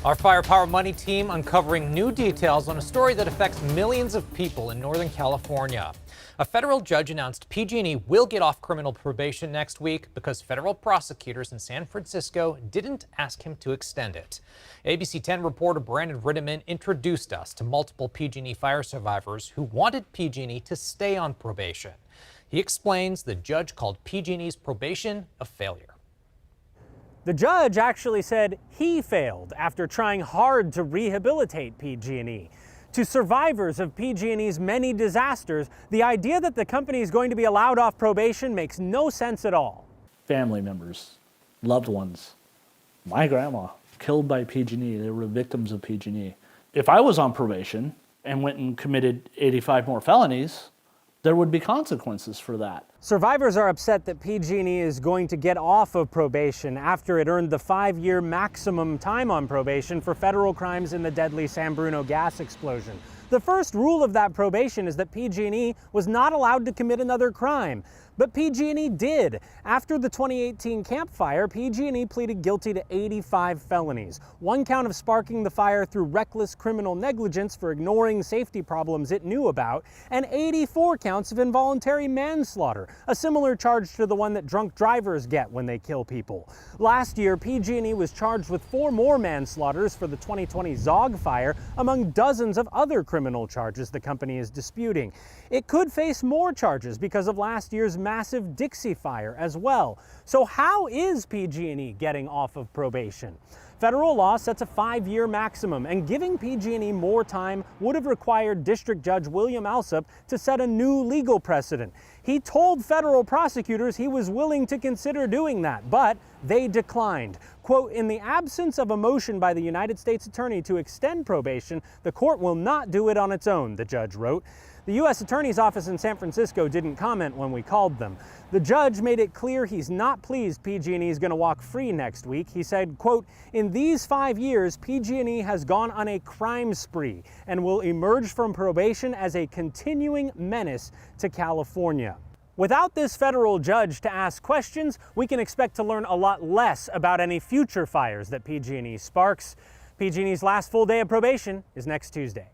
Our Firepower Money team uncovering new details on a story that affects millions of people in Northern California. A federal judge announced PG&E will get off criminal probation next week because federal prosecutors in San Francisco didn't ask him to extend it. ABC 10 reporter Brandon Ritteman introduced us to multiple PG&E fire survivors who wanted PG&E to stay on probation. He explains the judge called PG&E's probation a failure. The judge actually said he failed after trying hard to rehabilitate PG&E. To survivors of PG&E's many disasters, the idea that the company is going to be allowed off probation makes no sense at all. Family members, loved ones, my grandma, killed by PG&E. They were victims of PG&E. If I was on probation and went and committed 85 more felonies, there would be consequences for that. Survivors are upset that PG&E is going to get off of probation after it earned the 5-year maximum time on probation for federal crimes in the deadly San Bruno gas explosion. The first rule of that probation is that PG&E was not allowed to commit another crime. But PG&E did. After the 2018 Camp Fire, PG&E pleaded guilty to 85 felonies. One count of sparking the fire through reckless criminal negligence for ignoring safety problems it knew about, and 84 counts of involuntary manslaughter, a similar charge to the one that drunk drivers get when they kill people. Last year, PG&E was charged with 4 more manslaughters for the 2020 Zog fire, among dozens of other criminal charges the company is disputing. It could face more charges because of last year's massive Dixie fire as well. So how is PG&E getting off of probation? Federal law sets a 5-year maximum, and giving PG&E more time would have required District Judge William Alsup to set a new legal precedent. He told federal prosecutors he was willing to consider doing that, but they declined. Quote, "In the absence of a motion by the United States Attorney to extend probation, the court will not do it on its own," the judge wrote. The U.S. Attorney's Office in San Francisco didn't comment when we called them. The judge made it clear he's not pleased PG&E is going to walk free next week. He said, quote, "In these 5 years, PG&E has gone on a crime spree and will emerge from probation as a continuing menace to California." Without this federal judge to ask questions, we can expect to learn a lot less about any future fires that PG&E sparks. PG&E's last full day of probation is next Tuesday.